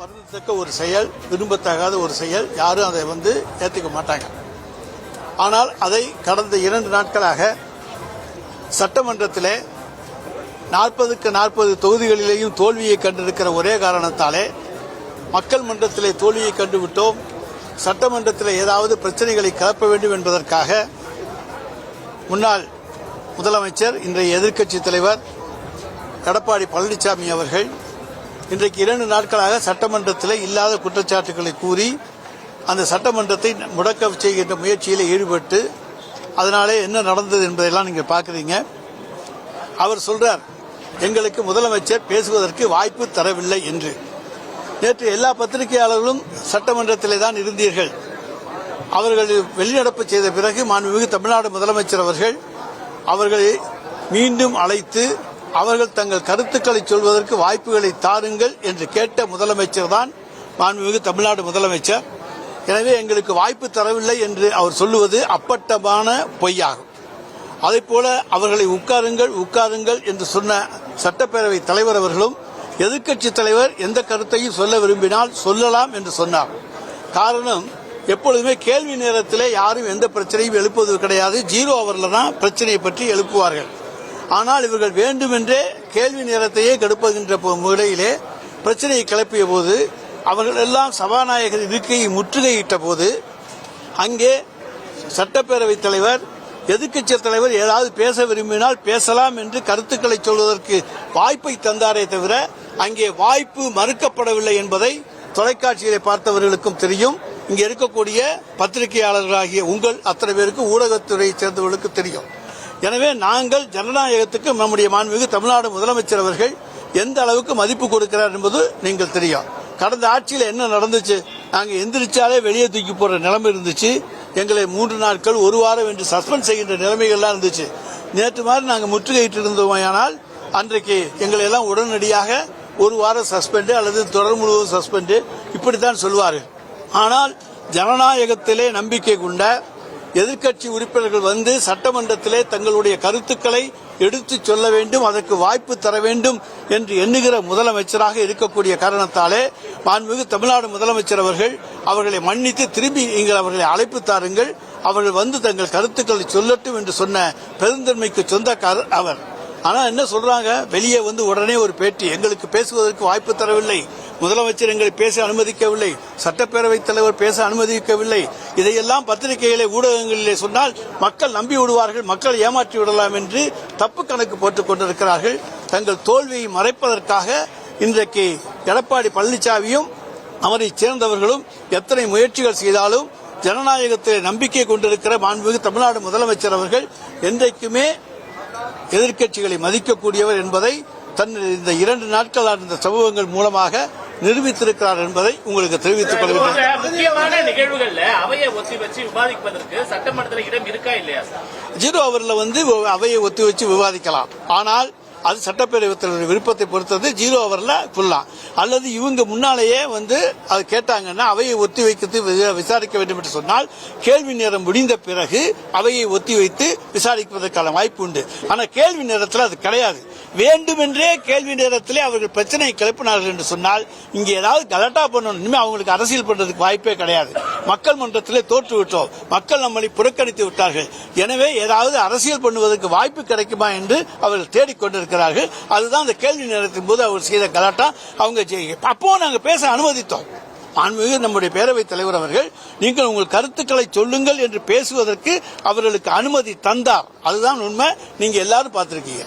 வருந்தத்தக்க ஒரு செயல், விரும்பத்தகாத ஒரு செயல். யாரும் அதை ஏற்றுக்க மாட்டாங்க. ஆனால் அதை கடந்த 2 நாட்களாக சட்டமன்றத்திலே 40க்கு 40 தொகுதிகளிலேயும் தோல்வியை கண்டிருக்கிற ஒரே காரணத்தாலே மக்கள் மன்றத்திலே தோல்வியை கண்டுவிட்டோம், சட்டமன்றத்தில் ஏதாவது பிரச்சனைகளை கிளப்ப வேண்டும் என்பதற்காக முன்னாள் முதலமைச்சர் இன்றைய எதிர்க்கட்சித் தலைவர் எடப்பாடி பழனிசாமி அவர்கள் இன்றைக்கு 2 நாட்களாக சட்டமன்றத்தில் இல்லாத குற்றச்சாட்டுகளை கூறி அந்த சட்டமன்றத்தை முடக்க செய்கின்ற முயற்சியில் ஈடுபட்டு அதனாலே என்ன நடந்தது என்பதையெல்லாம் நீங்கள் பார்க்குறீங்க. அவர் சொல்றார், எங்களுக்கு முதலமைச்சர் பேசுவதற்கு வாய்ப்பு தரவில்லை என்று. நேற்று எல்லா பத்திரிகையாளர்களும் சட்டமன்றத்திலே தான் இருந்தீர்கள். அவர்கள் வெளிநடப்பு செய்த பிறகு மாண்புமிகு தமிழ்நாடு முதலமைச்சர் அவர்களை மீண்டும் அழைத்து அவர்கள் தங்கள் கருத்துக்களை சொல்வதற்கு வாய்ப்புகளை தாருங்கள் என்று கேட்ட முதலமைச்சர் தான் மாண்புமிகு தமிழ்நாடு முதலமைச்சர். எனவே எங்களுக்கு வாய்ப்பு தரவில்லை என்று அவர் சொல்லுவது அப்பட்டமான பொய்யாகும். அதைப்போல அவர்களை உட்காருங்கள் என்று சொன்ன சட்டப்பேரவை தலைவர் அவர்களும் எதிர்க்கட்சித் தலைவர் எந்த கருத்தையும் சொல்ல விரும்பினால் சொல்லலாம் என்று சொன்னார். காரணம், எப்பொழுதுமே கேள்வி நேரத்தில் யாரும் எந்த பிரச்சனையும் எழுப்புவது கிடையாது. 0 ஹவர்ல தான் பிரச்சனையை பற்றி எழுப்புவார்கள். ஆனால் இவர்கள் வேண்டுமென்றே கேள்வி நேரத்தையே கெடுப்புகின்ற முறையிலே பிரச்சனையை கிளப்பிய போது அவர்கள் எல்லாம் சபாநாயகர் இருக்கையை முற்றுகையிட்ட போது அங்கே சட்டப்பேரவைத் தலைவர் எதிர்க்கட்சித் தலைவர் ஏதாவது பேச விரும்பினால் பேசலாம் என்று கருத்துக்களை சொல்வதற்கு வாய்ப்பை தந்தாரே தவிர அங்கே வாய்ப்பு மறுக்கப்படவில்லை என்பதை தொலைக்காட்சியிலே பார்த்தவர்களுக்கும் தெரியும். இங்கே இருக்கக்கூடிய பத்திரிகையாளர்களாகிய உங்கள் அத்தனை பேருக்கு ஊடகத்துறையை சேர்ந்தவர்களுக்கு தெரியும். எனவே நாங்கள் ஜனநாயகத்துக்கு நம்முடைய மாண்புமிகு தமிழ்நாடு முதலமைச்சர் அவர்கள் எந்த அளவுக்கு மதிப்பு கொடுக்கிறார் என்பது நீங்கள் தெரியும். கடந்த ஆட்சியில் என்ன நடந்துச்சு? நாங்கள் எந்திரிச்சாலே வெளியே தூக்கி போடுற நிலைமை இருந்துச்சு. எங்களை 3 நாட்கள் 1 வாரம் என்று சஸ்பெண்ட் செய்கின்ற நிலைமைகள்லாம் இருந்துச்சு. நேற்று மாதிரி நாங்கள் முற்றுகையிட்டு இருந்தோமானால் அன்றைக்கு எங்களை எல்லாம் உடனடியாக 1 வாரம் சஸ்பெண்டு அல்லது தொடர் முழுவதும் சஸ்பெண்டு இப்படித்தான் சொல்வார்கள். ஆனால் ஜனநாயகத்திலே நம்பிக்கை கொண்ட எதிர்க்கட்சி உறுப்பினர்கள் சட்டமன்றத்திலே தங்களுடைய கருத்துக்களை எடுத்துச் சொல்ல வேண்டும், அதற்கு வாய்ப்பு தர வேண்டும் என்று எண்ணுகிற முதலமைச்சராக இருக்கக்கூடிய காரணத்தாலே மாண்புமிகு தமிழ்நாடு முதலமைச்சர் அவர்களை மன்னித்து திரும்பி நீங்கள் அவர்களை அழைப்பு தாருங்கள், அவர்கள் தங்கள் கருத்துக்களை சொல்லட்டும் என்று சொன்ன பெருந்தன்மைக்கு சொந்தக்காரர் அவர். ஆனா என்ன சொல்றாங்க, வெளியே உடனே ஒரு பேட்டி, எங்களுக்கு பேசுவதற்கு வாய்ப்பு தரவில்லை, முதலமைச்சர் எங்களை பேச அனுமதிக்கவில்லை, சட்டப்பேரவைத் தலைவர் பேச அனுமதிக்கவில்லை. இதையெல்லாம் பத்திரிகைகளை ஊடகங்களிலே சொன்னால் மக்கள் நம்பி விடுவார்கள், மக்கள் ஏமாற்றி விடலாம் என்று தப்பு கணக்கு போட்டுக் கொண்டிருக்கிறார்கள். தங்கள் தோல்வியை மறைப்பதற்காக இன்றைக்கு எடப்பாடி பழனிசாமியும் அவரை சேர்ந்தவர்களும் எத்தனை முயற்சிகள் செய்தாலும் ஜனநாயகத்தில் நம்பிக்கை கொண்டிருக்கிற மாண்புமிகு தமிழ்நாடு முதலமைச்சர் அவர்கள் என்றைக்குமே எதிர்க்கட்சிகளை மதிக்கக்கூடியவர் என்பதை இந்த 2 நாட்கள் நடந்த சம்பவங்கள் மூலமாக நிரூபித்திருக்கிறார் என்பதை உங்களுக்கு தெரிவித்துக் கொள்கிறேன். முக்கியமான நிகழ்வுகள்ல அவையை ஒத்தி வச்சு விவாதிப்பதற்கு சட்டமன்றத்தில் இடம் இருக்கா இல்லையா? 0 ஹவர்ல அவையை ஒத்தி வச்சு விவாதிக்கலாம். ஆனால் அது சட்டப்பேரவைத் தலைவர் விருப்பத்தை பொறுத்தது. 0 ஹவர்ல ஃபுல்லா அல்லது இவங்க முன்னாலேயே அது கேட்டாங்கன்னா அவையை ஒத்தி வைத்து விசாரிக்க வேண்டும் என்று சொன்னால் கேள்வி நேரம் முடிந்த பிறகு அவையை ஒத்தி வைத்து விசாரிப்பதற்கான வாய்ப்பு உண்டு. ஆனால் கேள்வி நேரத்தில் அது கிடையாது. வேண்டுமென்றே கேள்வி நேரத்திலே அவர்கள் பிரச்சனையை கிளப்பினார்கள் என்று சொன்னால் இங்கே ஏதாவது கலட்டா பண்ணணும். இனிமேல் அவங்களுக்கு அரசியல் பண்றதுக்கு வாய்ப்பே கிடையாது. மக்கள் மன்றத்திலே தோற்று விட்டோம், மக்கள் நம்மளை புறக்கணித்து விட்டார்கள். எனவே ஏதாவது அரசியல் பண்ணுவதற்கு வாய்ப்பு கிடைக்குமா என்று அவர்கள் தேடிக்கொண்டிருக்கிறார்கள். அதுதான் அந்த கேள்வி நேரத்தின் போது அவர் செய்த கலாட்டா. அவங்க அப்போ நாங்கள் பேச அனுமதித்தோம். மாண்புமிகு நம்முடைய பேரவைத் தலைவர் அவர்கள் நீங்கள் உங்கள் கருத்துக்களை சொல்லுங்கள் என்று பேசுவதற்கு அவர்களுக்கு அனுமதி தந்தார். அதுதான் உண்மை. நீங்க எல்லாரும் பார்த்திருக்கீங்க.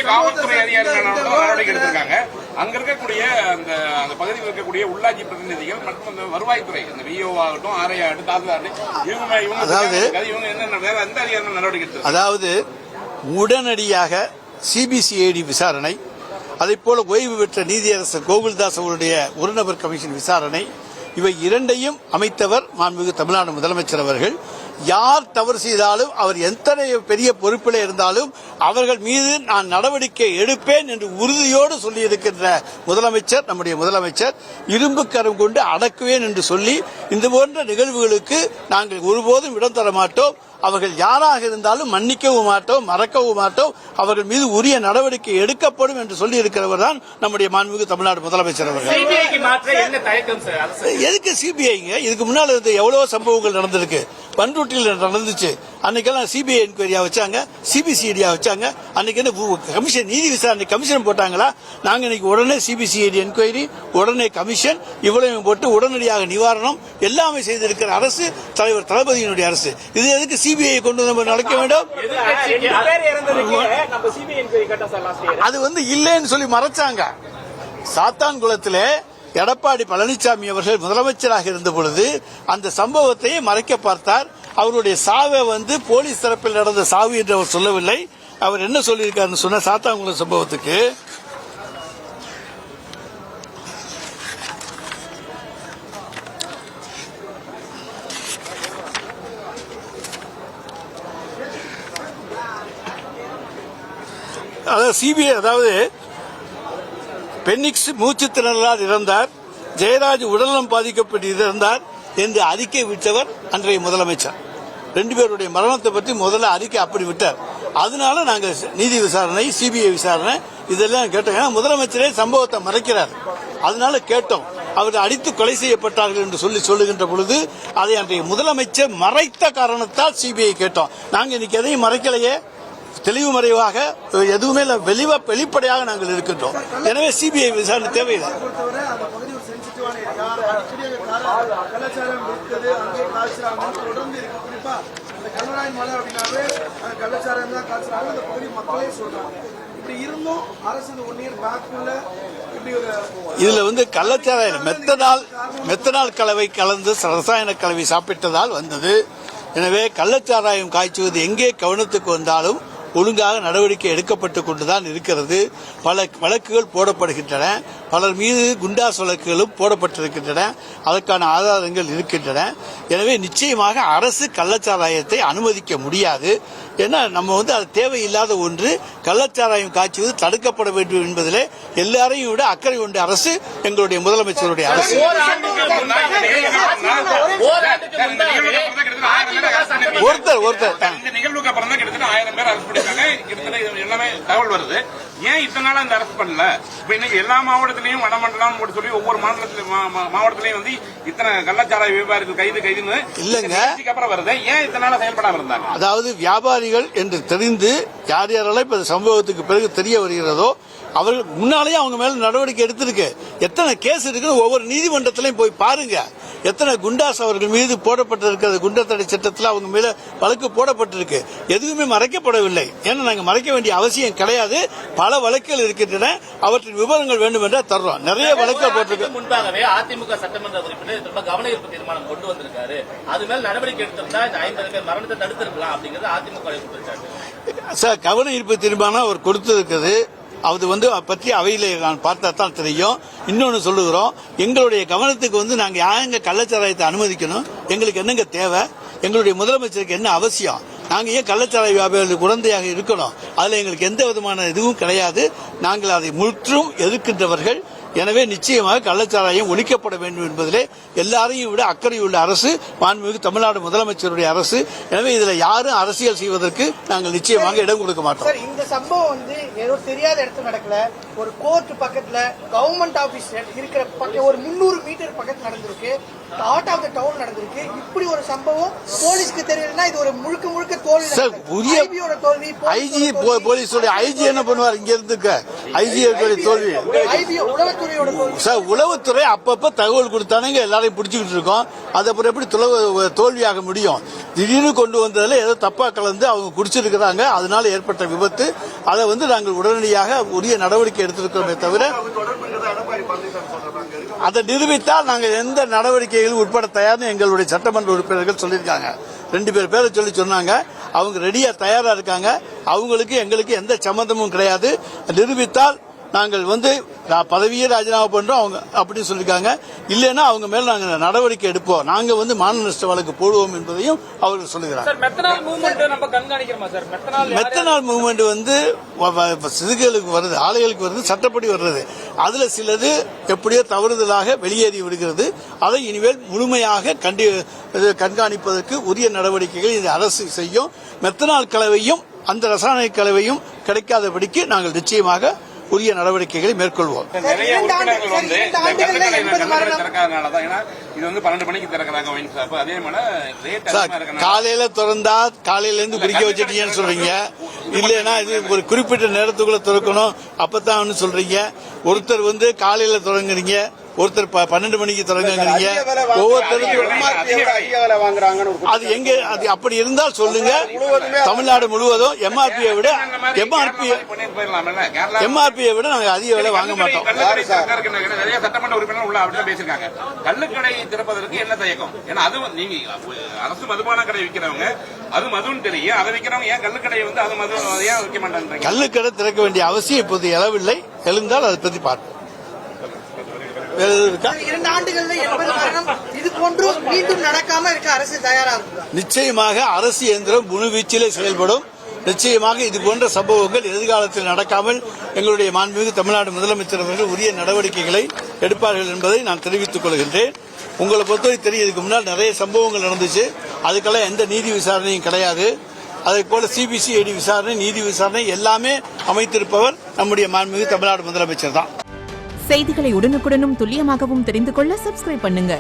காவல்துறை அதிகாரிகள் நடவடிக்கை எடுத்திருக்காங்க. அங்க இருக்கக்கூடிய அந்த பகுதியில் இருக்கக்கூடிய உள்ளாட்சி பிரதிநிதிகள் மற்றும் அந்த வருவாய்த்துறை, அந்த விஓ ஆகட்டும், ஆர்ஐ ஆகட்டும், தாசில்தார், அதாவது உடனடியாக சிபிசிஐடி விசாரணை, அதைப்போல ஓய்வு பெற்ற நீதியரசர் கோகுல்தாஸ் அவருடைய ஒரு நபர் கமிஷன் விசாரணை, இவை 2ஐயும் அமைத்தவர் மாண்புமிகு தமிழ்நாடு முதலமைச்சர் அவர்கள். யார் தவறு செய்தாலும் அவர் எத்தனை பெரிய பொறுப்பில் இருந்தாலும் அவர்கள் மீது நான் நடவடிக்கை எடுப்பேன் என்று உறுதியோடு சொல்லியிருக்கின்ற முதலமைச்சர், நம்முடைய முதலமைச்சர் இரும்பு கரம் கொண்டு அடக்குவேன் என்று சொல்லி இந்த போன்ற நிகழ்வுகளுக்கு நாங்கள் ஒருபோதும் இடம் தர மாட்டோம். அவர்கள் யாராக இருந்தாலும் மன்னிக்கவும் மாட்டோம், மறக்கவும் மாட்டோம். அவர்கள் மீது உரிய நடவடிக்கை எடுக்கப்படும் என்று சொல்லி இருக்கிறவர் தான் நம்முடைய மாண்புமிகு தமிழ்நாடு முதலமைச்சர் அவர்கள். எதுக்கு சிபிஐங்க? இதுக்கு முன்னால் இருந்து எவ்வளவோ சம்பவங்கள் நடந்திருக்கு. பண்ருட்டியில் நடந்துச்சு. அன்னைக்கெல்லாம் சிபிஐ என்கொயரியா வச்சாங்க, சிபிசிஐடியா வச்சாங்க. அன்னைக்கு என்ன கமிஷன், நீதி விசாரணை கமிஷன் போட்டாங்களா? நாங்க இன்னைக்கு உடனே சிபிசிஐடி என்கொயரி, உடனே கமிஷன், இவ்வளவு போட்டு உடனடியாக நிவாரணம் எல்லாமே செய்திருக்கிற அரசு தலைவர் தளபதியினுடைய அரசு. இது எதுக்கு சிபிஐ கொண்டு நம்ம நடக்க வேண்டும்? அது இல்லைன்னு சொல்லி மறைச்சாங்க. சாத்தான்குளத்திலே எடப்பாடி பழனிசாமி அவர்கள் முதலமைச்சராக இருந்த பொழுது அந்த சம்பவத்தை மறைக்க பார்த்தார். அவருடைய சாவை போலீஸ் தரப்பில் நடந்த சாவு என்று அவர் சொல்லவில்லை. அவர் என்ன சொல்லியிருக்காருன்னு சொன்ன சாத்தான்குளம் சம்பவத்துக்கு சிபிஐ அதாவது பென்னிக்ஸ் மூச்சு திணறலால் இறந்தார், ஜெயராஜ் உடல்நலம் பாதிக்கப்பட்டு இறந்தார் என்று அறிக்கை விட்டவர் அன்றைய முதலமைச்சர். 2 பேருடைய மரணத்தை பற்றி முதல்ல அறிக்கை அப்படி விட்டார். அதனால நாங்கள் நீதி விசாரணை, சிபிஐ விசாரணை இதெல்லாம் கேட்டோம். முதலமைச்சரே சம்பவத்தை மறைக்கிறார். அதனால கேட்டோம். அவர் அடித்து கொலை செய்யப்பட்டார்கள் என்று சொல்லுகின்ற பொழுது அதை அன்றைய முதலமைச்சர் மறைத்த காரணத்தால் சிபிஐ கேட்டோம். நாங்கள் இன்னைக்கு எதையும் மறைக்கலையே, தெளிவு மறைவாக எதுவுமே வெளிப்படையாக நாங்கள் இருக்கின்றோம். எனவே சிபிஐ விசாரணை தேவையில்லை. இதுல கள்ளச்சாராயம் மெத்தனால் கலவை கலந்து ரசாயன கலவை சாப்பிட்டதால் வந்தது. எனவே கள்ளச்சாராயம் காய்ச்சுவது எங்கே கவனத்துக்கு வந்தாலும் ஒழுங்காக நடவடிக்கை எடுக்கப்பட்டுக் கொண்டுதான் இருக்கிறது. பல வழக்குகள் போடப்படுகின்றன, பலர் மீது குண்டாஸ் வழக்குகளும் போடப்பட்டிருக்கின்றன. அதற்கான ஆதாரங்கள் இருக்கின்றன. எனவே நிச்சயமாக அரசு கள்ளச்சாராயத்தை அனுமதிக்க முடியாது. ஏன்னா நம்ம அது தேவையில்லாத ஒன்று. கள்ளச்சாராயம் காய்ச்சுவது தடுக்கப்பட வேண்டும் என்பதிலே எல்லாரையும் விட அக்கறை கொண்ட அரசு எங்களுடைய முதலமைச்சருடைய அரசு. தகவல் வருது. ஏன் இத்தனை நாள் அந்த அரசு பண்ணல? இன்னைக்கு எல்லா மாவட்டத்திலையும் வடமண்டலம் சொல்லி ஒவ்வொரு மாவட்டத்திலையும் இத்தனை கள்ளச்சாராய வியாபாரிகள் கைதுன்னு இல்லங்க அப்புறம் வருது. ஏன் இத்தனை நாள் செயல்படாம இருந்தாங்க? அதாவது வியாபாரிகள் என்று தெரிந்து யார் யாரெல்லாம் இப்ப சம்பவத்துக்கு பிறகு தெரிய வருகிறதோ அவர்கள் முன்னாலேயே அவங்க மேல நடவடிக்கை எடுத்திருக்கு. எத்தனை கேஸ் இருக்குன்னு ஒவ்வொரு நீதிமன்றத்திலையும் போய் பாருங்க. எத்தனை குண்டாஸ் அவர்கள் மீது போடப்பட்டிருக்கிறது. குண்டத்தடை சட்டத்தில் அவங்க மேல வழக்கு போடப்பட்டிருக்கு. எதுவுமே மறைக்கப்படவில்லை. ஏன்னா நாங்க மறைக்க வேண்டிய அவசியம் கிடையாது. பல வழக்குகள் இருக்கின்றன. அவற்றின் விவரங்கள் வேண்டும் என்றால் தர்றோம். நிறைய வழக்குகள் போட்டிருக்கு. முன்பாகவே அதிமுக சட்டமன்ற உறுப்பினர் கவன ஈர்ப்பு தீர்மானம் கொண்டு வந்திருக்காரு. அது மேல நடவடிக்கை எடுத்திருந்தா இந்த 50 பேர் மரணத்தை தடுத்திருக்கலாம் அப்படிங்கிறது அதிமுக குற்றச்சாட்டு. சார், கவன ஈர்ப்பு தீர்மானம் அவர் கொடுத்திருக்கிறது. அது பற்றி அவையில நான் பார்த்தா தான் தெரியும். இன்னொன்னு சொல்லுகிறோம், எங்களுடைய கவனத்துக்கு நாங்க யாங்க கள்ளச்சாராயத்தை அனுமதிக்கணும், எங்களுக்கு என்னங்க தேவை, எங்களுடைய முதலமைச்சருக்கு என்ன அவசியம், நாங்க ஏன் கள்ளச்சாராய வியாபாரிகளுக்கு உடந்தையாக இருக்கணும், அதுல எங்களுக்கு எந்த விதமான இதுவும் கிடையாது. நாங்கள் அதை முற்றும் எதிர்க்கின்றவர்கள். எனவே நிச்சயமாக கள்ளச்சாராயம் ஒழிக்கப்பட வேண்டும் என்பதிலே எல்லாரையும் விட அக்கறையுள்ள அரசு மாண்புமிகு தமிழ்நாடு முதலமைச்சருடைய அரசு. எனவே இதுல யாரும் அரசியல் செய்வதற்கு நாங்கள் நிச்சயமாக இடம் கொடுக்க மாட்டோம். இந்த சம்பவம் ஏதோ தெரியாத இடத்துல நடக்கல. ஒரு கோர்ட் பக்கத்துல கவர்மெண்ட் ஆபீஸ் இருக்கிற பக்கம் ஒரு 300 மீட்டர் பக்கத்துல நடந்திருக்கு. ஹார்ட் ஆஃப் த டவுன் நடந்திருக்கு. இப்படி ஒரு சம்பவம் போலீஸ்க்கு தெரியலன்னா இது ஒரு முழுக்க தோல்வி. ஐஜி போலீஸோட ஐஜி என்ன பண்ணுவார்? இங்க இருந்து ஐஜி தோல்வி. சார், உளவுத்துறை அப்பப்ப தகவல் கொடுத்தானுங்க எல்லாரையும் பிடிச்சிக்கிட்டு இருக்கோம். அது அப்புறம் எப்படி தோல்வியாக முடியும்? திடீர்னு கொண்டு வந்ததுல ஏதோ தப்பா கலந்து அவங்க குடிச்சிருக்கிறாங்க. அதனால ஏற்பட்ட விபத்து. அதை நாங்கள் உடனடியாக உரிய நடவடிக்கை எடுத்திருக்கிறோமே தவிர அதை நிரூபித்தால் நாங்கள் எந்த நடவடிக்கைகளும் உட்பட தயார்னு எங்களுடைய சட்டமன்ற உறுப்பினர்கள் சொல்லியிருக்காங்க. 2 பேரை சொன்னாங்க. அவங்க ரெடியா தயாரா இருக்காங்க. அவங்களுக்கு எங்களுக்கு எந்த சம்பந்தமும் கிடையாது. நிரூபித்தால் நாங்கள் பதவியே ராஜினாமா பண்றோம் அவங்க அப்படின்னு சொல்லியிருக்காங்க. இல்லைன்னா அவங்க மேல நாங்க நடவடிக்கை எடுப்போம், நாங்க மான நஷ்ட வழக்கு போடுவோம் என்பதையும் அவர்கள் சொல்லுகிறாங்க. மெத்தனால் மூவ்மெண்ட் சிறுகளுக்கு வருது, ஆலைகளுக்கு வருது, சட்டப்படி வருது. அதுல சிலது எப்படியோ தவறுதலாக வெளியேறி விடுகிறது. அதை இனிமேல் முழுமையாக கண்காணிப்பதற்கு உரிய நடவடிக்கைகள் இந்த அரசு செய்யும். மெத்தனால் கலவையும் அந்த ரசாயன கலவையும் கிடைக்காதபடிக்கு நாங்கள் நிச்சயமாக உரிய நடவடிக்கைகளை மேற்கொள்வோம். நிறைய உறுப்பினர்கள் திறக்காதனாலதான், ஏன்னா இது 12 மணிக்கு திறக்கிறாங்க ஒயின் ஷாப். அதே மாதிரி காலையில திறந்தா காலையில இருந்து குடிக்க வச்சிட்டீங்கன்னு சொல்றீங்க. இல்லைன்னா இது ஒரு குறிப்பிட்ட நேரத்துக்குள்ள திறக்கணும் அப்பதான் சொல்றீங்க. ஒருத்தர் காலையில தொடங்குறீங்க, ஒருத்தர் 12 மணிக்கு தொடங்குறீங்க. ஒவ்வொருத்தருக்கும் அது எங்க அது அப்படி இருந்தால் சொல்லுங்க. தமிழ்நாடு முழுவதும் எம்ஆர்பியை விட நாங்கள் அதிக விலை வாங்க மாட்டோம். நிறைய சட்டமன்ற உறுப்பினர் உள்ள அப்படின்னு பேசியிருக்காங்க. கள்ளுக்கடை திறப்பதற்கு என்ன தயக்கம்? ஏன்னா அது நீங்க அரசு மதுபான கடை விற்கிறவங்க, அது மதுன்னு தெரியும், அதை விற்கிறவங்க ஏன் கள்ளுக்கடை அது மது ஏன் வைக்க மாட்டாங்க? கள்ளுக்கடை திறக்க வேண்டிய அவசியம் இப்போது எழவில்லை. எழுந்தால் அதை பற்றி பார்ப்போம். 2 ஆண்டுகள்ல 80 மரணம் இது போன்று மீண்டும் நடக்காம இருக்க அரசு தயாரா இருக்கு. நிச்சயமாக அரசு இயந்திரம் முழுவீச்சிலே செயல்படும். நிச்சயமாக இது போன்ற சம்பவங்கள் எதிர்காலத்தில் நடக்காமல் எங்களுடைய மாண்புமிகு தமிழ்நாடு முதலமைச்சர் அவர்கள் உரிய நடவடிக்கைகளை எடுப்பார்கள் என்பதை நான் தெரிவித்துக் கொள்கின்றேன். உங்களை பொறுத்தவரை தெரியும், இதுக்கு முன்னால் நிறைய சம்பவங்கள் நடந்துச்சு. அதுக்கெல்லாம் எந்த நீதி விசாரணையும் கிடையாது. அதே போல சிபிசிஐடி விசாரணை, நீதி விசாரணை எல்லாமே அமைத்திருப்பவர் நம்முடைய மாண்புமிகு தமிழ்நாடு முதலமைச்சர் தான். செய்திகளை உடனுக்குடனும் துல்லியமாகவும் தெரிந்து கொள்ள சப்ஸ்கிரைப் பண்ணுங்க.